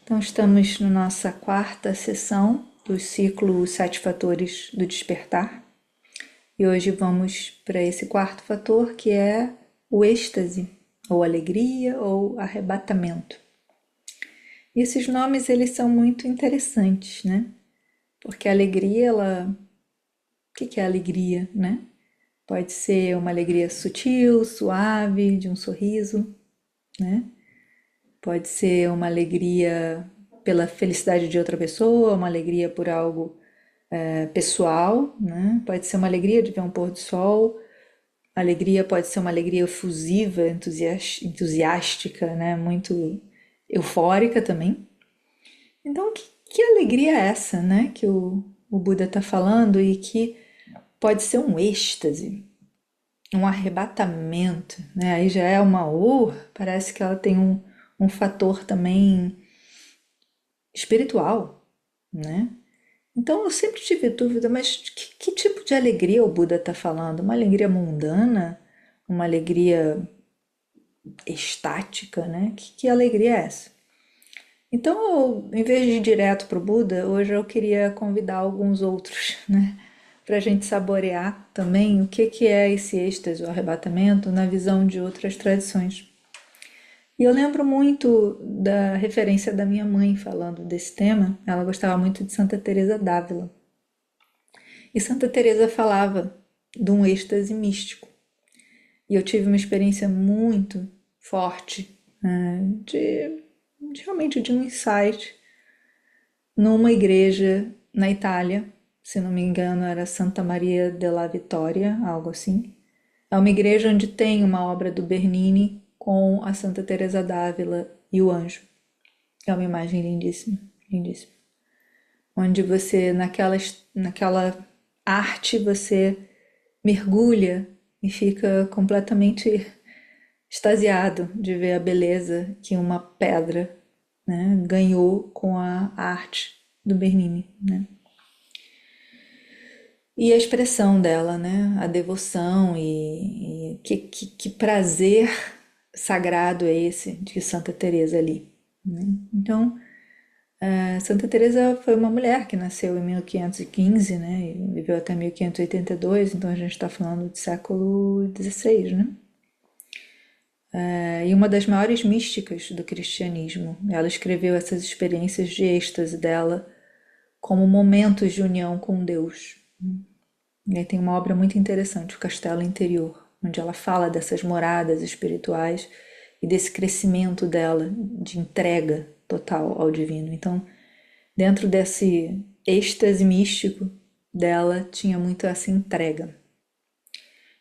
Então, estamos na nossa quarta sessão do ciclo Os Sete Fatores do Despertar. E hoje vamos para esse quarto fator, que é o êxtase, ou alegria, ou arrebatamento. E esses nomes, eles são muito interessantes, né? Porque a alegria, O que é alegria, né? Pode ser uma alegria sutil, suave, de um sorriso, né? Pode ser uma alegria pela felicidade de outra pessoa, uma alegria por algo pessoal, né? Pode ser uma alegria de ver um pôr do sol. Alegria pode ser uma alegria efusiva, entusiástica, né? Muito eufórica também. Então, que alegria é essa, né? Que o Buda está falando e que pode ser um êxtase, um arrebatamento, né? Aí já é parece que ela tem um fator também espiritual, né? Então eu sempre tive dúvida, mas que tipo de alegria o Buda está falando? Uma alegria mundana? Uma alegria estática, né? Que alegria é essa? Então, em vez de ir direto para o Buda, hoje eu queria convidar alguns outros, né? Para a gente saborear também o que é esse êxtase, o arrebatamento, na visão de outras tradições. E eu lembro muito da referência da minha mãe falando desse tema. Ela gostava muito de Santa Teresa d'Ávila. E Santa Teresa falava de um êxtase místico. E eu tive uma experiência muito forte realmente de um insight numa igreja na Itália, se não me engano era Santa Maria della Vittoria, algo assim. É uma igreja onde tem uma obra do Bernini com a Santa Teresa d'Ávila e o anjo. É uma imagem lindíssima, lindíssima. Onde você, naquela arte, você mergulha e fica completamente extasiado de ver a beleza que uma pedra, né, ganhou com a arte do Bernini, né? E a expressão dela, né? A devoção e que prazer sagrado é esse de Santa Teresa ali, né? Então, Santa Teresa foi uma mulher que nasceu em 1515, né? E viveu até 1582, então a gente está falando do século XVI, né? E uma das maiores místicas do cristianismo. Ela escreveu essas experiências de êxtase dela como momentos de união com Deus. E aí tem uma obra muito interessante, O Castelo Interior, onde ela fala dessas moradas espirituais e desse crescimento dela de entrega total ao divino. Então, dentro desse êxtase místico dela, tinha muito essa entrega.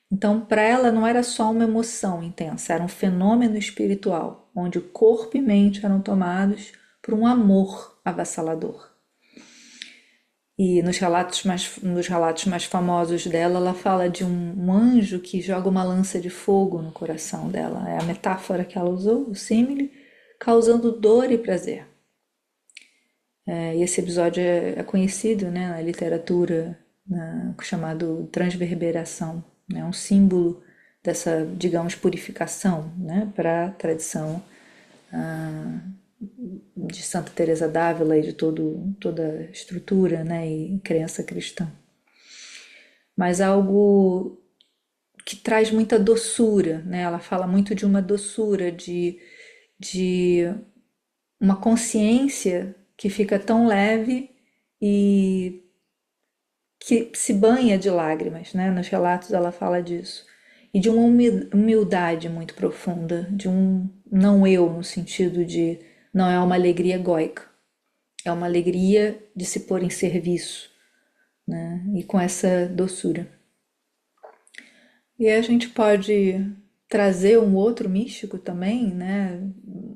Então, para ela não era só uma emoção intensa, era um fenômeno espiritual, onde o corpo e mente eram tomados por um amor avassalador. E nos relatos mais famosos dela, ela fala de um anjo que joga uma lança de fogo no coração dela. É a metáfora que ela usou, o símile, causando dor e prazer. E esse episódio é conhecido, né, na literatura, chamado transverberação. É um símbolo dessa, digamos, purificação, né, para a tradição de Santa Teresa d'Ávila e de toda a estrutura, né, e crença cristã. Mas algo que traz muita doçura, né? Ela fala muito de uma doçura, de uma consciência que fica tão leve e que se banha de lágrimas, né? Nos relatos ela fala disso. E de uma humildade muito profunda, de um não eu, no sentido de não é uma alegria egóica, é uma alegria de se pôr em serviço, né? E com essa doçura. E a gente pode trazer um outro místico também, né?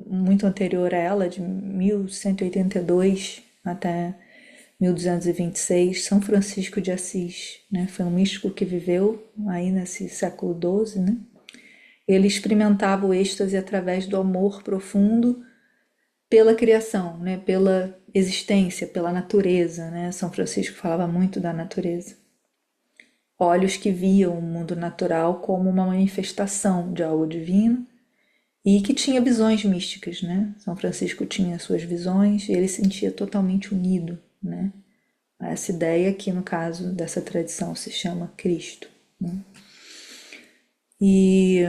Muito anterior a ela, de 1182 até 1226, São Francisco de Assis, né? Foi um místico que viveu aí nesse século XII, né? Ele experimentava o êxtase através do amor profundo pela criação, né? Pela existência, pela natureza, né? São Francisco falava muito da natureza. Olhos que viam o mundo natural como uma manifestação de algo divino e que tinha visões místicas, né? São Francisco tinha suas visões e ele se sentia totalmente unido, né? A essa ideia que, no caso dessa tradição, se chama Cristo, né? E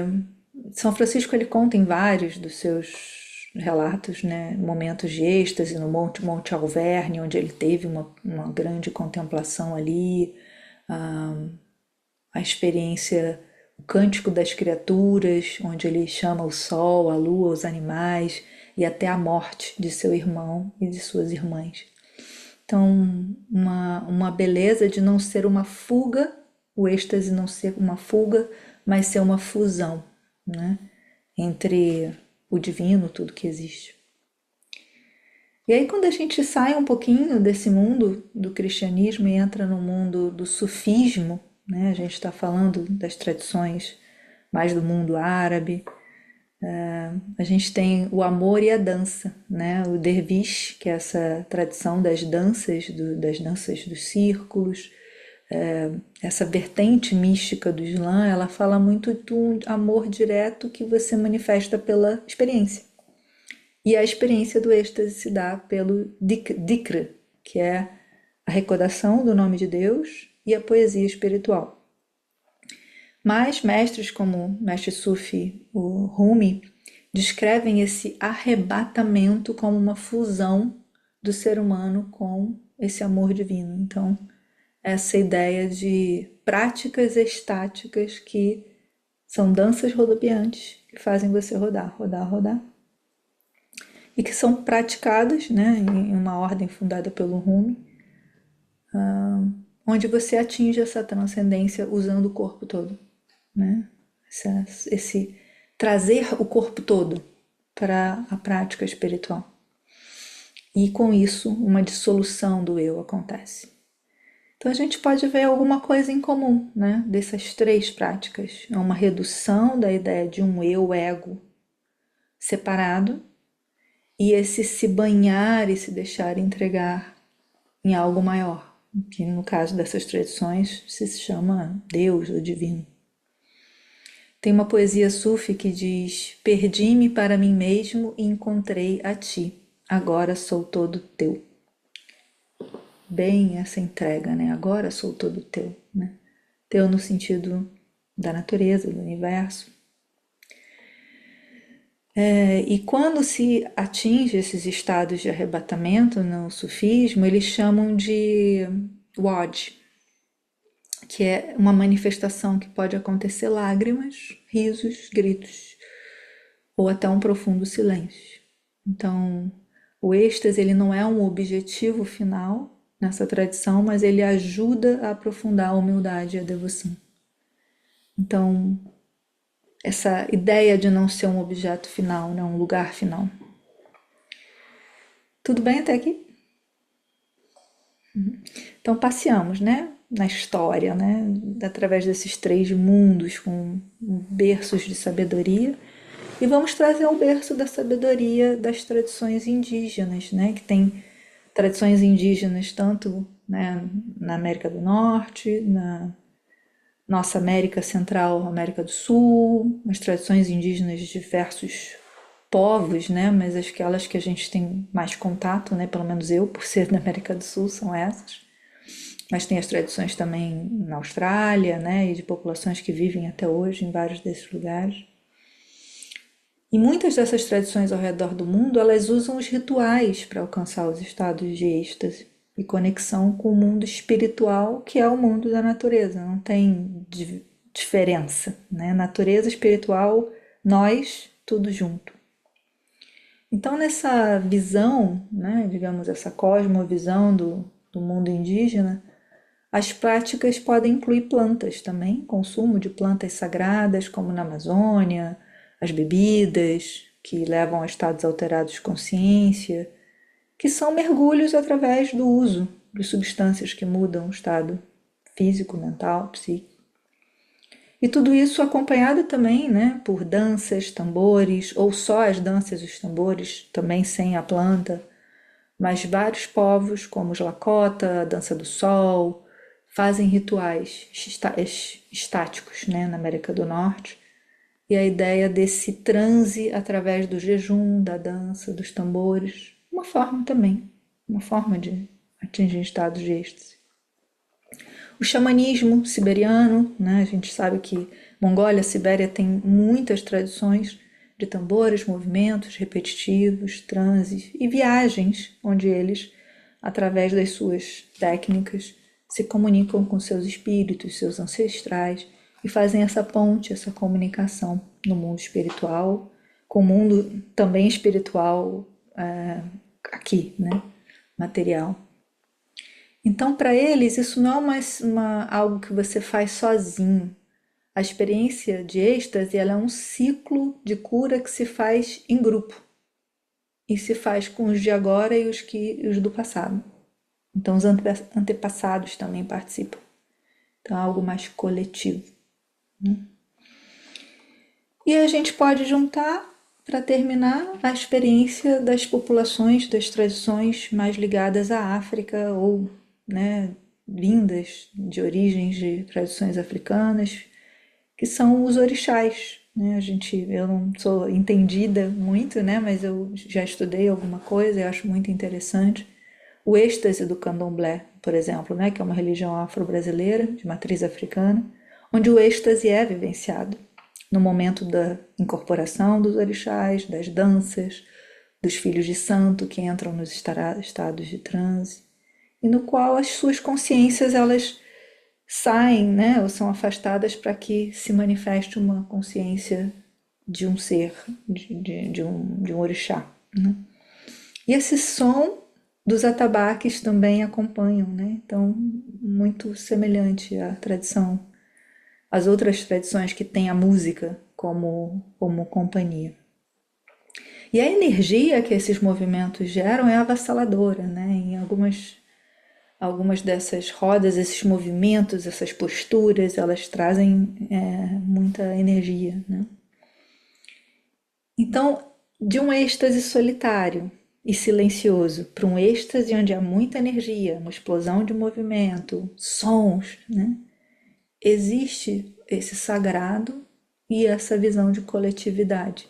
São Francisco ele conta em vários dos seus relatos, né, momentos de êxtase no Monte Alverne, onde ele teve uma grande contemplação ali, a experiência, o cântico das criaturas, onde ele chama o sol, a lua, os animais e até a morte de seu irmão e de suas irmãs. Então, uma beleza de não ser uma fuga, o êxtase não ser uma fuga, mas ser uma fusão, né, entre o divino, tudo que existe. E aí, quando a gente sai um pouquinho desse mundo do cristianismo e entra no mundo do sufismo, né, a gente está falando das tradições mais do mundo árabe, a gente tem o amor e a dança, né? O derviche, que é essa tradição das danças dos círculos, essa vertente mística do Islã, ela fala muito do amor direto que você manifesta pela experiência. E a experiência do êxtase se dá pelo dhikr, que é a recordação do nome de Deus e a poesia espiritual. Mas mestres como o mestre Sufi, o Rumi, descrevem esse arrebatamento como uma fusão do ser humano com esse amor divino. Então, essa ideia de práticas estáticas que são danças rodopiantes que fazem você rodar, rodar, rodar. E que são praticadas, né, em uma ordem fundada pelo Rumi, onde você atinge essa transcendência usando o corpo todo, né? Esse trazer o corpo todo para a prática espiritual. E com isso, uma dissolução do eu acontece. Então a gente pode ver alguma coisa em comum, né, dessas três práticas. É uma redução da ideia de um eu, ego, separado, e esse se banhar e se deixar entregar em algo maior, que no caso dessas tradições se chama Deus ou Divino. Tem uma poesia sufi que diz: perdi-me para mim mesmo e encontrei a ti, agora sou todo teu. Bem essa entrega, né? Agora sou todo teu, né? Teu no sentido da natureza, do universo. E quando se atinge esses estados de arrebatamento no sufismo, eles chamam de wad, que é uma manifestação que pode acontecer lágrimas, risos, gritos, ou até um profundo silêncio. Então, o êxtase ele não é um objetivo final nessa tradição, mas ele ajuda a aprofundar a humildade e a devoção. Então, essa ideia de não ser um objeto final, né, um lugar final. Tudo bem até aqui? Então passeamos, né, na história, né, através desses três mundos com berços de sabedoria, e vamos trazer o berço da sabedoria das tradições indígenas, né, que tem tradições indígenas tanto, né, na América do Norte, na nossa América Central, América do Sul, as tradições indígenas de diversos povos, né, mas aquelas que a gente tem mais contato, né, pelo menos eu, por ser da América do Sul, são essas. Mas tem as tradições também na Austrália, né, e de populações que vivem até hoje em vários desses lugares. E muitas dessas tradições ao redor do mundo, elas usam os rituais para alcançar os estados de êxtase e conexão com o mundo espiritual, que é o mundo da natureza. Não tem diferença, né? Natureza, espiritual, nós, tudo junto. Então, nessa visão, né, digamos, essa cosmovisão do mundo indígena, as práticas podem incluir plantas também, consumo de plantas sagradas, como na Amazônia, as bebidas, que levam a estados alterados de consciência, que são mergulhos através do uso de substâncias que mudam o estado físico, mental, psíquico. E tudo isso acompanhado também, né, por danças, tambores, ou só as danças e os tambores, também sem a planta, mas vários povos, como os Lakota, a dança do sol, fazem rituais estáticos, né, na América do Norte, e a ideia desse transe através do jejum, da dança, dos tambores, uma forma também, uma forma de atingir estados de êxtase. O xamanismo siberiano, né? A gente sabe que Mongólia, Sibéria tem muitas tradições de tambores, movimentos repetitivos, transes e viagens, onde eles, através das suas técnicas, se comunicam com seus espíritos, seus ancestrais e fazem essa ponte, essa comunicação no mundo espiritual, com o mundo também espiritual aqui, né? Material. Então, para eles, isso não é algo que você faz sozinho. A experiência de êxtase, ela é um ciclo de cura que se faz em grupo. E se faz com os de agora e os do passado. Então, os antepassados também participam. Então, é algo mais coletivo. Né? E a gente pode juntar, para terminar, a experiência das populações, das tradições mais ligadas à África ou, né, vindas de origens de tradições africanas, que são os orixás. Né? Eu não sou entendida muito, né, mas eu já estudei alguma coisa e acho muito interessante. O êxtase do candomblé, por exemplo, né, que é uma religião afro-brasileira de matriz africana, onde o êxtase é vivenciado no momento da incorporação dos orixás, das danças, dos filhos de santo que entram nos estados de transe, e no qual as suas consciências elas saem, né, ou são afastadas para que se manifeste uma consciência de um ser, de um orixá. Né? E esse som dos atabaques também acompanham, né? Então, muito semelhante à tradição, às outras tradições que têm a música como companhia. E a energia que esses movimentos geram é avassaladora, né? Em algumas dessas rodas, esses movimentos, essas posturas, elas trazem muita energia, né? Então, de um êxtase solitário e silencioso para um êxtase onde há muita energia, uma explosão de movimento, sons, né? Existe esse sagrado e essa visão de coletividade.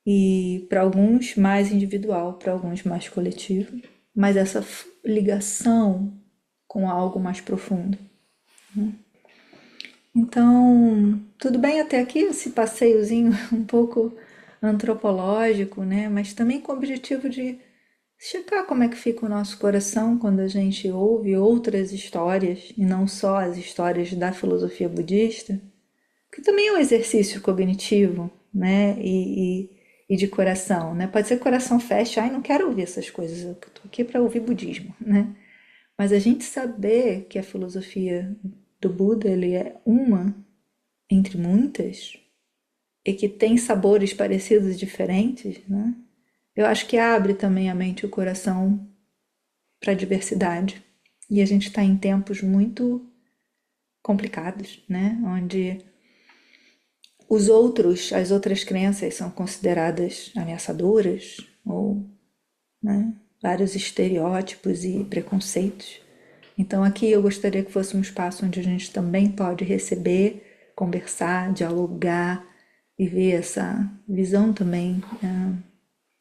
E para alguns mais individual, para alguns mais coletivo, mas essa ligação com algo mais profundo. Né? Então, tudo bem até aqui esse passeiozinho um pouco antropológico, né? Mas também com o objetivo de checar como é que fica o nosso coração quando a gente ouve outras histórias e não só as histórias da filosofia budista, que também é um exercício cognitivo, né? E de coração, né? Pode ser que o coração feche, ai, não quero ouvir essas coisas, eu tô aqui para ouvir budismo, né? Mas a gente saber que a filosofia do Buda ele é uma entre muitas e que tem sabores parecidos e diferentes, né? Eu acho que abre também a mente e o coração para a diversidade. E a gente está em tempos muito complicados, né? Onde as outras crenças são consideradas ameaçadoras ou, né, vários estereótipos e preconceitos. Então aqui eu gostaria que fosse um espaço onde a gente também pode receber, conversar, dialogar e ver essa visão também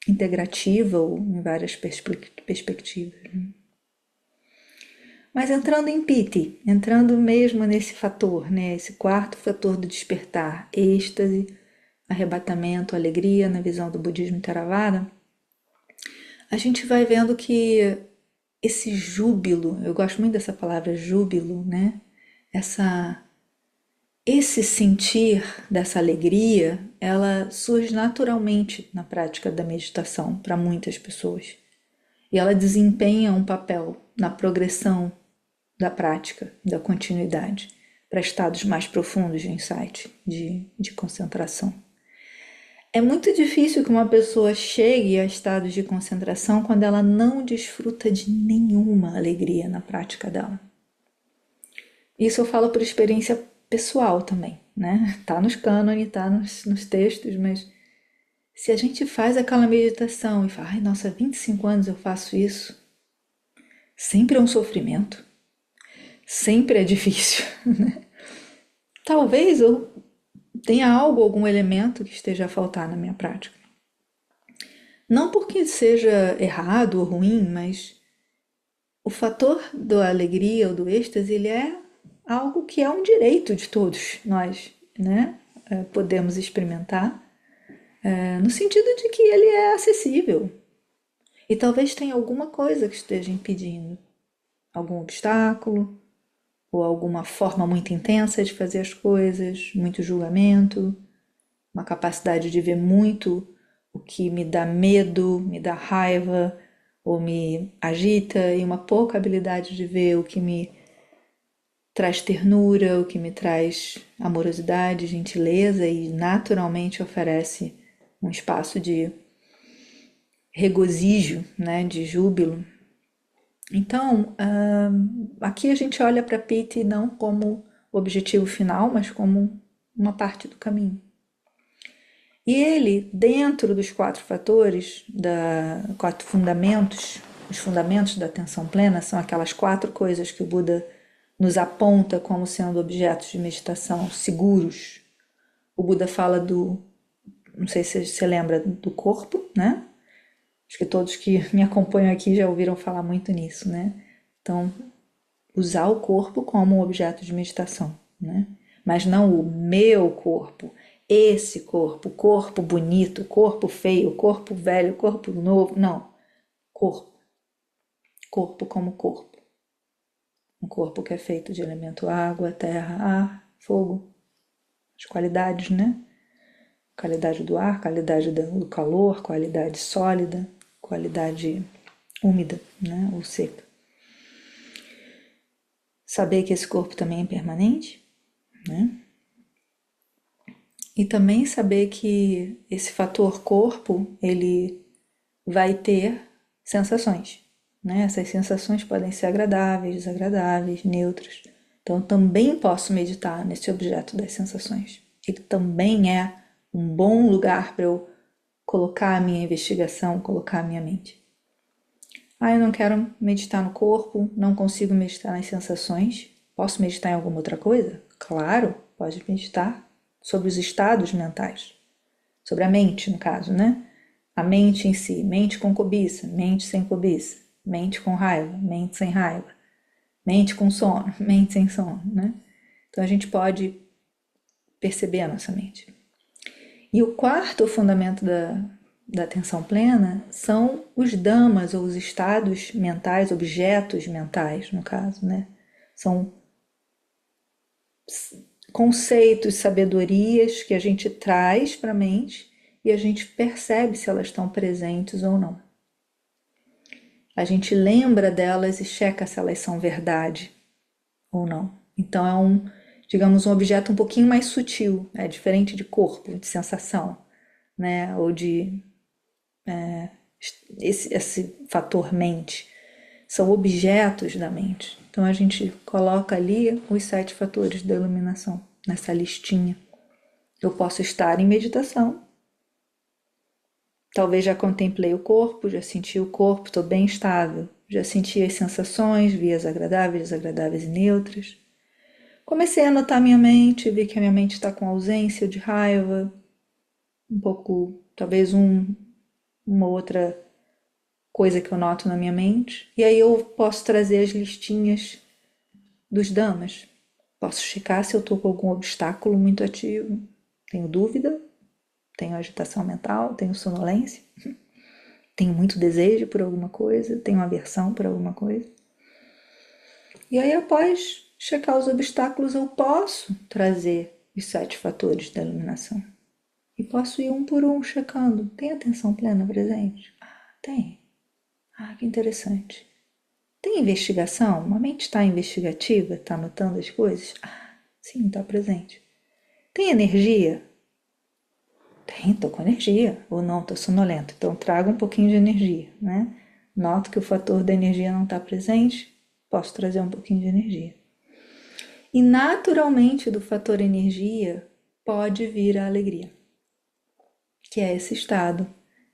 integrativa ou em várias perspectivas. Né? Mas entrando em Piti, entrando mesmo nesse fator, né, esse quarto fator do despertar, êxtase, arrebatamento, alegria na visão do budismo Theravada, a gente vai vendo que esse júbilo, eu gosto muito dessa palavra júbilo, né? Esse sentir dessa alegria, ela surge naturalmente na prática da meditação para muitas pessoas. E ela desempenha um papel na progressão da prática, da continuidade, para estados mais profundos de insight, de concentração. É muito difícil que uma pessoa chegue a estados de concentração quando ela não desfruta de nenhuma alegria na prática dela. Isso eu falo por experiência pessoal também, né? Tá nos cânones, tá nos textos, mas se a gente faz aquela meditação e fala, ai, nossa, 25 anos eu faço isso, sempre é um sofrimento, sempre é difícil, né? Talvez eu tenha algo, algum elemento que esteja a faltar na minha prática. Não porque seja errado ou ruim, mas o fator da alegria ou do êxtase, ele é algo que é um direito de todos nós, né? Podemos experimentar, no sentido de que ele é acessível. E talvez tenha alguma coisa que esteja impedindo, algum obstáculo, ou alguma forma muito intensa de fazer as coisas, muito julgamento, uma capacidade de ver muito o que me dá medo, me dá raiva ou me agita, e uma pouca habilidade de ver o que me traz ternura, o que me traz amorosidade, gentileza e naturalmente oferece um espaço de regozijo, né, de júbilo. Então, aqui a gente olha para Piti não como objetivo final, mas como uma parte do caminho. E ele, dentro dos 4 fatores, 4 fundamentos, os fundamentos da atenção plena são aquelas 4 coisas que o Buda nos aponta como sendo objetos de meditação seguros. O Buda fala não sei se você lembra, do corpo, né? Acho que todos que me acompanham aqui já ouviram falar muito nisso, né? Então, usar o corpo como um objeto de meditação, né? Mas não o meu corpo, esse corpo, corpo bonito, corpo feio, corpo velho, corpo novo, não. Corpo. Corpo como corpo. Um corpo que é feito de elemento água, terra, ar, fogo. As qualidades, né? Qualidade do ar, qualidade do calor, qualidade sólida, qualidade úmida, né? Ou seca. Saber que esse corpo também é impermanente, né? E também saber que esse fator corpo, ele vai ter sensações, né? Essas sensações podem ser agradáveis, desagradáveis, neutras. Então, eu também posso meditar nesse objeto das sensações. Ele também é um bom lugar para eu colocar a minha investigação, colocar a minha mente. Eu não quero meditar no corpo, não consigo meditar nas sensações. Posso meditar em alguma outra coisa? Claro, pode meditar sobre os estados mentais, sobre a mente, no caso, né? A mente em si, mente com cobiça, mente sem cobiça, mente com raiva, mente sem raiva, mente com sono, mente sem sono, né? Então a gente pode perceber a nossa mente. E o quarto fundamento da atenção plena são os dhammas, ou os estados mentais, objetos mentais, no caso, né? São conceitos, sabedorias que a gente traz para a mente e a gente percebe se elas estão presentes ou não. A gente lembra delas e checa se elas são verdade ou não. Então é digamos, um objeto um pouquinho mais sutil, diferente de corpo, de sensação, né? Ou de esse fator mente. São objetos da mente. Então a gente coloca ali os 7 fatores da iluminação, nessa listinha. Eu posso estar em meditação. Talvez já contemplei o corpo, já senti o corpo, estou bem estável. Já senti as sensações, vi as agradáveis, desagradáveis e neutras. Comecei a notar minha mente, vi que a minha mente está com ausência de raiva, um pouco, talvez uma outra coisa que eu noto na minha mente. E aí eu posso trazer as listinhas dos damas. Posso checar se eu estou com algum obstáculo muito ativo. Tenho dúvida, tenho agitação mental, tenho sonolência, tenho muito desejo por alguma coisa, tenho aversão por alguma coisa. E aí, após checar os obstáculos, eu posso trazer os 7 fatores da iluminação. E posso ir um por um checando. Tem atenção plena presente? Tem. Que interessante. Tem investigação? A mente está investigativa? Está anotando as coisas? Sim, está presente. Tem energia? Tem, estou com energia. Ou não, estou sonolento. Então traga um pouquinho de energia, né? Noto que o fator da energia não está presente, posso trazer um pouquinho de energia. E naturalmente do fator energia pode vir a alegria, que é esse estado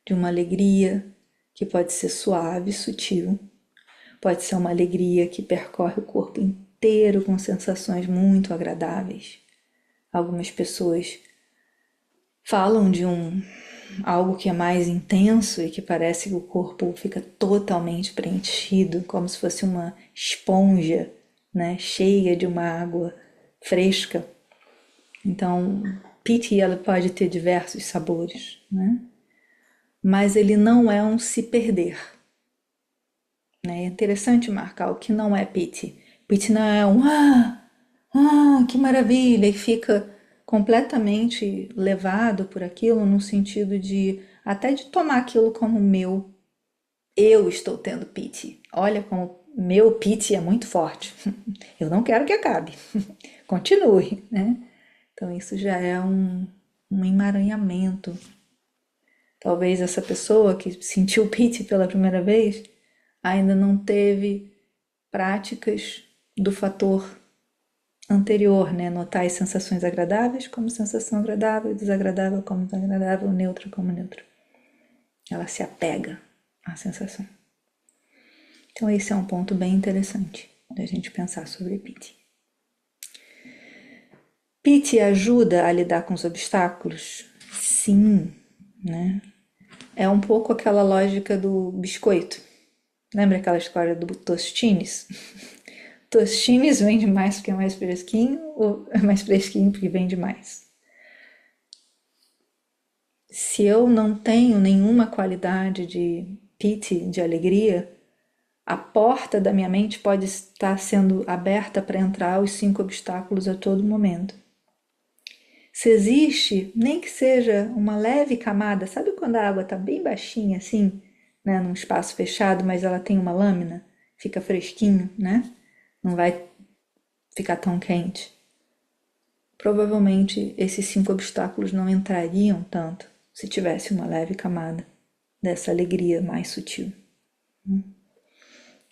de uma alegria que pode ser suave, sutil, pode ser uma alegria que percorre o corpo inteiro com sensações muito agradáveis. Algumas pessoas Falam de algo que é mais intenso e que parece que o corpo fica totalmente preenchido, como se fosse uma esponja, né, cheia de uma água fresca. Então, piti ela pode ter diversos sabores, né? Mas ele não é um se perder, né? É interessante marcar o que não é piti. Piti não é que maravilha, e fica completamente levado por aquilo no sentido de até de tomar aquilo como meu. Eu estou tendo piti. Olha como meu piti é muito forte. Eu não quero que acabe. Continue, né? Então isso já é um emaranhamento. Talvez essa pessoa que sentiu piti pela primeira vez ainda não teve práticas do fator anterior, né? Notar as sensações agradáveis como sensação agradável, desagradável como desagradável, neutra como neutra. Ela se apega à sensação. Então esse é um ponto bem interessante da gente pensar sobre piti. Piti ajuda a lidar com os obstáculos? Sim, né? É um pouco aquela lógica do biscoito. Lembra aquela história do Tostines? Tostines vende mais porque é mais fresquinho ou é mais fresquinho porque vende mais? Se eu não tenho nenhuma qualidade de piti, de alegria, a porta da minha mente pode estar sendo aberta para entrar os 5 obstáculos a todo momento. Se existe, nem que seja uma leve camada, sabe quando a água está bem baixinha assim, né, num espaço fechado, mas ela tem uma lâmina, fica fresquinho, né? Não vai ficar tão quente. Provavelmente esses 5 obstáculos não entrariam tanto se tivesse uma leve camada dessa alegria mais sutil.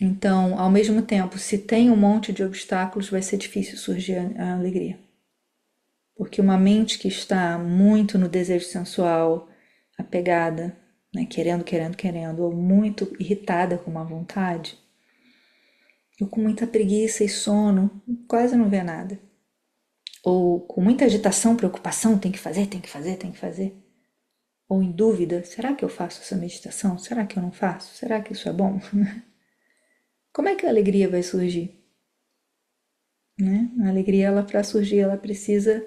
Então, ao mesmo tempo, se tem um monte de obstáculos, vai ser difícil surgir a alegria. Porque uma mente que está muito no desejo sensual, apegada, né, querendo, ou muito irritada com uma vontade, ou com muita preguiça e sono, quase não vê nada. Ou com muita agitação, preocupação, tem que fazer. Ou em dúvida, será que eu faço essa meditação? Será que eu não faço? Será que isso é bom? Como é que a alegria vai surgir? Né? A alegria, ela para surgir, ela precisa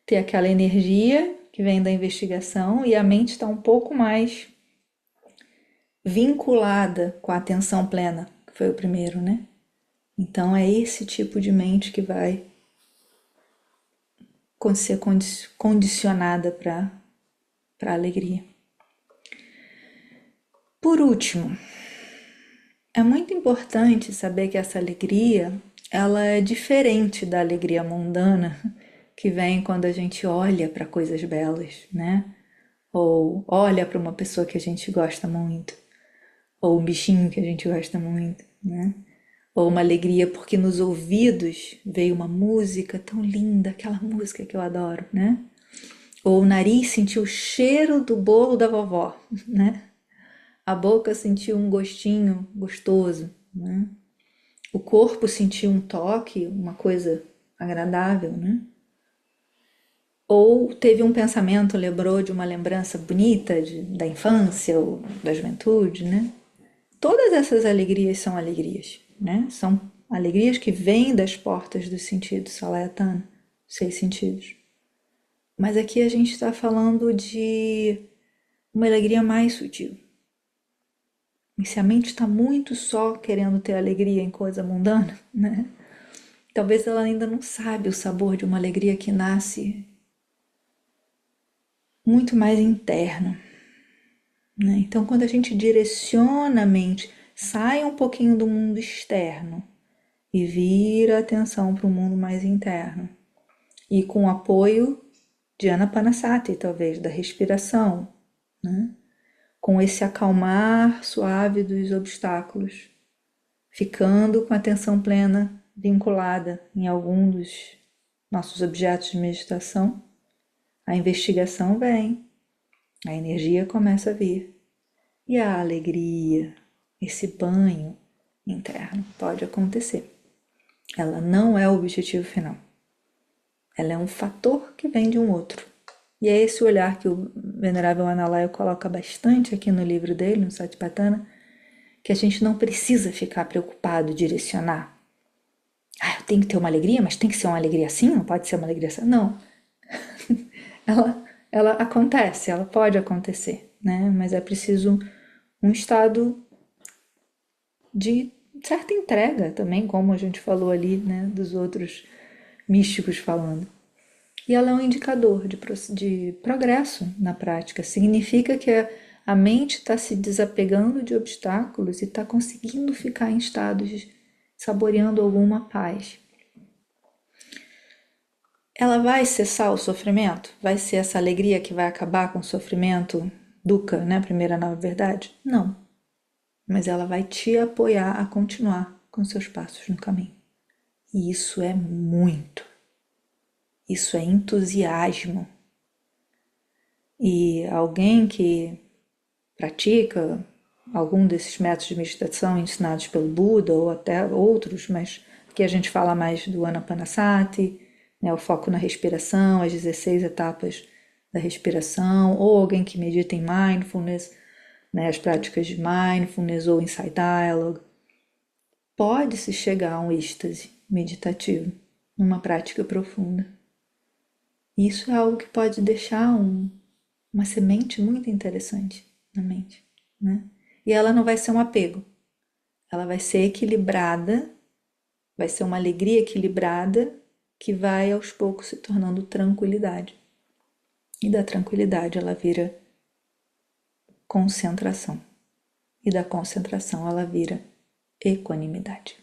ter aquela energia que vem da investigação e a mente está um pouco mais vinculada com a atenção plena, que foi o primeiro, né? Então é esse tipo de mente que vai ser condicionada para a alegria. Por último, é muito importante saber que essa alegria, ela é diferente da alegria mundana que vem quando a gente olha para coisas belas, né? Ou olha para uma pessoa que a gente gosta muito, ou um bichinho que a gente gosta muito, né? Ou uma alegria porque nos ouvidos veio uma música tão linda, aquela música que eu adoro, né? Ou o nariz sentiu o cheiro do bolo da vovó, né? A boca sentiu um gostinho gostoso, né? O corpo sentiu um toque, uma coisa agradável, né? Ou teve um pensamento, lembrou de uma lembrança bonita da infância ou da juventude, né? Todas essas alegrias são alegrias, né? São alegrias que vêm das portas dos sentidos, Salayatana, 6 sentidos. Mas aqui a gente está falando de uma alegria mais sutil. E se a mente está muito só querendo ter alegria em coisa mundana, né? Talvez ela ainda não sabe o sabor de uma alegria que nasce muito mais interna, né? Então, quando a gente direciona a mente, sai um pouquinho do mundo externo e vira a atenção para o mundo mais interno. E com o apoio de Anapanasati, talvez, da respiração, né? Com esse acalmar suave dos obstáculos, ficando com a atenção plena vinculada em algum dos nossos objetos de meditação, a investigação vem, a energia começa a vir e a alegria, esse banho interno pode acontecer. Ela não é o objetivo final. Ela é um fator que vem de um outro. E é esse olhar que o Venerável Analayo coloca bastante aqui no livro dele, no Satipatthana, que a gente não precisa ficar preocupado, direcionar. Ah, eu tenho que ter uma alegria, mas tem que ser uma alegria assim? Não pode ser uma alegria assim? Não. ela acontece, ela pode acontecer, né? Mas é preciso um estado de certa entrega também, como a gente falou ali, né, dos outros místicos falando. E ela é um indicador de progresso na prática. Significa que a mente está se desapegando de obstáculos e está conseguindo ficar em estados saboreando alguma paz. Ela vai cessar o sofrimento? Vai ser essa alegria que vai acabar com o sofrimento? Dukkha, né? Primeira nova verdade? Não. Mas ela vai te apoiar a continuar com seus passos no caminho. E isso é muito. Isso é entusiasmo. E alguém que pratica algum desses métodos de meditação ensinados pelo Buda ou até outros, mas aqui a gente fala mais do Anapanasati, né, o foco na respiração, as 16 etapas da respiração, ou alguém que medita em mindfulness, né, as práticas de mindfulness ou insight dialogue, pode-se chegar a um êxtase meditativo, numa prática profunda. Isso é algo que pode deixar uma semente muito interessante na mente, né? E ela não vai ser um apego, ela vai ser equilibrada, vai ser uma alegria equilibrada que vai aos poucos se tornando tranquilidade. E da tranquilidade ela vira concentração. E da concentração ela vira equanimidade.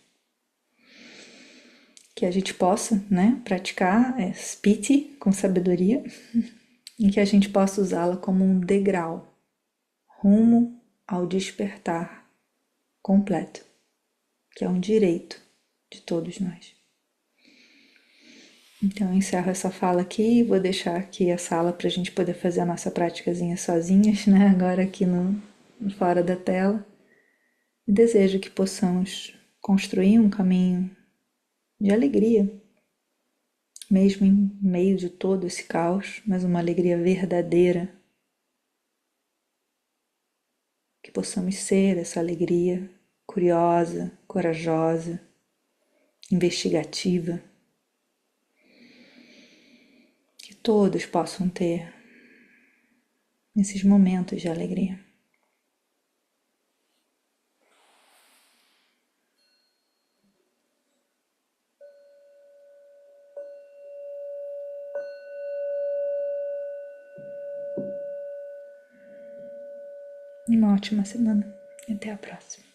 Que a gente possa, né, praticar spiti com sabedoria e que a gente possa usá-la como um degrau rumo ao despertar completo, que é um direito de todos nós. Então eu encerro essa fala aqui e vou deixar aqui a sala para a gente poder fazer a nossa praticazinha sozinhas, né? Agora aqui no fora da tela. E desejo que possamos construir um caminho de alegria, mesmo em meio de todo esse caos, mas uma alegria verdadeira. Que possamos ser essa alegria curiosa, corajosa, investigativa. Que todos possam ter esses momentos de alegria. Uma ótima semana e até a próxima.